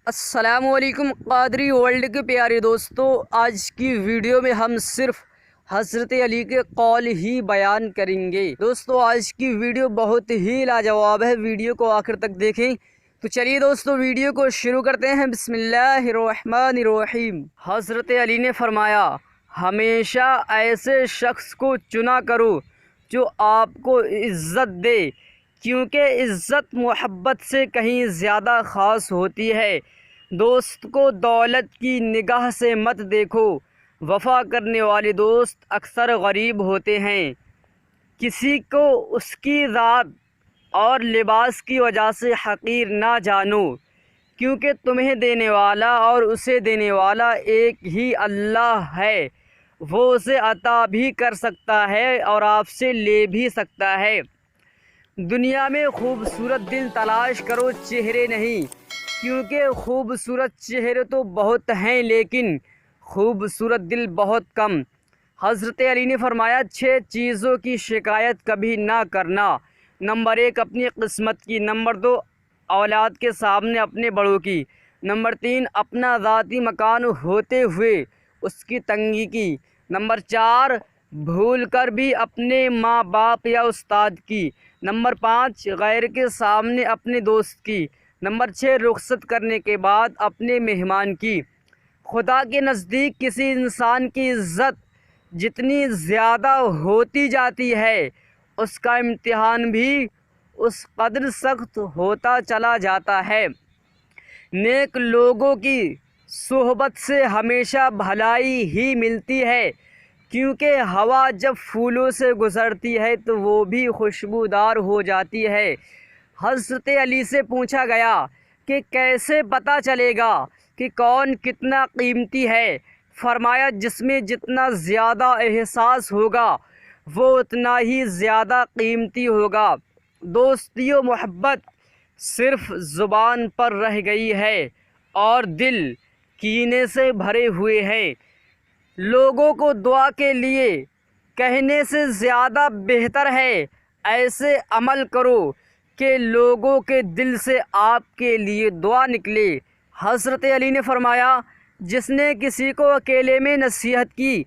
السلام علیکم قادری ورلڈ کے پیارے دوستو، آج کی ویڈیو میں ہم صرف حضرت علی کے قول ہی بیان کریں گے۔ دوستو آج کی ویڈیو بہت ہی لاجواب ہے، ویڈیو کو آخر تک دیکھیں۔ تو چلیے دوستو ویڈیو کو شروع کرتے ہیں۔ بسم اللہ الرحمن الرحیم۔ حضرت علی نے فرمایا، ہمیشہ ایسے شخص کو چنا کرو جو آپ کو عزت دے، کیونکہ عزت محبت سے کہیں زیادہ خاص ہوتی ہے۔ دوست کو دولت کی نگاہ سے مت دیکھو، وفا کرنے والے دوست اکثر غریب ہوتے ہیں۔ کسی کو اس کی ذات اور لباس کی وجہ سے حقیر نہ جانو، کیونکہ تمہیں دینے والا اور اسے دینے والا ایک ہی اللہ ہے۔ وہ اسے عطا بھی کر سکتا ہے اور آپ سے لے بھی سکتا ہے۔ دنیا میں خوبصورت دل تلاش کرو، چہرے نہیں، کیونکہ خوبصورت چہرے تو بہت ہیں لیکن خوبصورت دل بہت کم۔ حضرت علی نے فرمایا، 6 چیزوں کی شکایت کبھی نہ کرنا۔ نمبر 1 اپنی قسمت کی، نمبر 2 اولاد کے سامنے اپنے بڑوں کی، نمبر 3 اپنا ذاتی مکان ہوتے ہوئے اس کی تنگی کی، نمبر 4 بھول کر بھی اپنے ماں باپ یا استاد کی، نمبر 5 غیر کے سامنے اپنے دوست کی، نمبر 6 رخصت کرنے کے بعد اپنے مہمان کی۔ خدا کے نزدیک کسی انسان کی عزت جتنی زیادہ ہوتی جاتی ہے، اس کا امتحان بھی اس قدر سخت ہوتا چلا جاتا ہے۔ نیک لوگوں کی صحبت سے ہمیشہ بھلائی ہی ملتی ہے، کیونکہ ہوا جب پھولوں سے گزرتی ہے تو وہ بھی خوشبودار ہو جاتی ہے۔ حضرت علی سے پوچھا گیا کہ کیسے پتہ چلے گا کہ کون کتنا قیمتی ہے؟ فرمایا، جس میں جتنا زیادہ احساس ہوگا وہ اتنا ہی زیادہ قیمتی ہوگا۔ دوستیو، محبت صرف زبان پر رہ گئی ہے اور دل کینے سے بھرے ہوئے ہیں۔ لوگوں کو دعا کے لیے کہنے سے زیادہ بہتر ہے ایسے عمل کرو کہ لوگوں کے دل سے آپ کے لیے دعا نکلے۔ حضرت علی نے فرمایا، جس نے کسی کو اکیلے میں نصیحت کی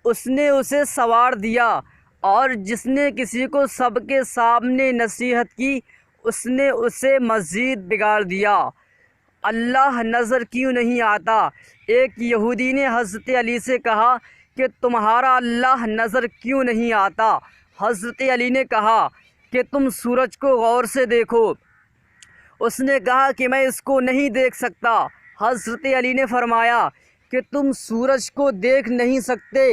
اس نے اسے سنوار دیا، اور جس نے کسی کو سب کے سامنے نصیحت کی اس نے اسے مزید بگاڑ دیا۔ اللہ نظر کیوں نہیں آتا؟ ایک یہودی نے حضرت علی سے کہا کہ تمہارا اللہ نظر کیوں نہیں آتا؟ حضرت علی نے کہا کہ تم سورج کو غور سے دیکھو۔ اس نے کہا کہ میں اس کو نہیں دیکھ سکتا۔ حضرت علی نے فرمایا کہ تم سورج کو دیکھ نہیں سکتے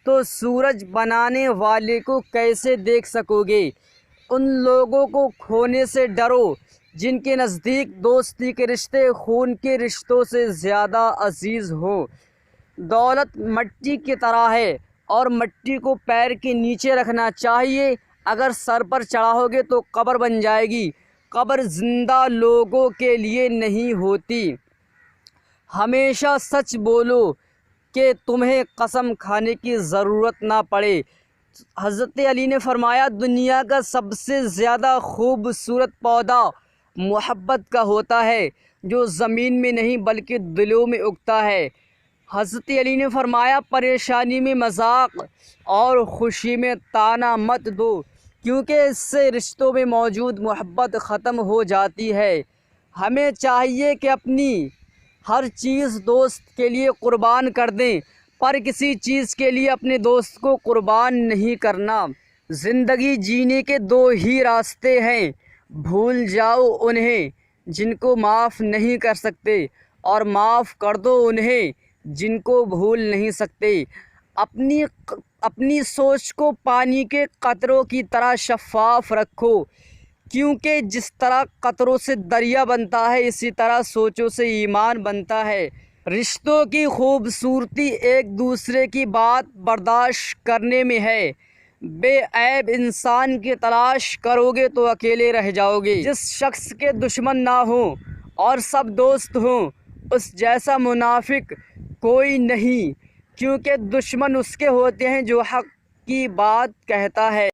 تو سورج بنانے والے کو کیسے دیکھ سکو گے؟ ان لوگوں کو کھونے سے ڈرو جن کے نزدیک دوستی کے رشتے خون کے رشتوں سے زیادہ عزیز ہوں۔ دولت مٹی کی طرح ہے اور مٹی کو پیر کے نیچے رکھنا چاہیے، اگر سر پر چڑھاؤ گے تو قبر بن جائے گی۔ قبر زندہ لوگوں کے لیے نہیں ہوتی۔ ہمیشہ سچ بولو کہ تمہیں قسم کھانے کی ضرورت نہ پڑے۔ حضرت علی نے فرمایا، دنیا کا سب سے زیادہ خوبصورت پودا محبت کا ہوتا ہے، جو زمین میں نہیں بلکہ دلوں میں اگتا ہے۔ حضرت علی نے فرمایا، پریشانی میں مذاق اور خوشی میں طعنہ مت دو، کیونکہ اس سے رشتوں میں موجود محبت ختم ہو جاتی ہے۔ ہمیں چاہیے کہ اپنی ہر چیز دوست کے لیے قربان کر دیں، پر کسی چیز کے لیے اپنے دوست کو قربان نہیں کرنا۔ زندگی جینے کے 2 ہی راستے ہیں، بھول جاؤ انہیں جن کو معاف نہیں کر سکتے، اور معاف کر دو انہیں جن کو بھول نہیں سکتے۔ اپنی سوچ کو پانی کے قطروں کی طرح شفاف رکھو، کیونکہ جس طرح قطروں سے دریا بنتا ہے اسی طرح سوچوں سے ایمان بنتا ہے۔ رشتوں کی خوبصورتی ایک دوسرے کی بات برداشت کرنے میں ہے۔ بے عیب انسان کی تلاش کرو گے تو اکیلے رہ جاؤ گے۔ جس شخص کے دشمن نہ ہوں اور سب دوست ہوں، اس جیسا منافق کوئی نہیں، کیونکہ دشمن اس کے ہوتے ہیں جو حق کی بات کہتا ہے۔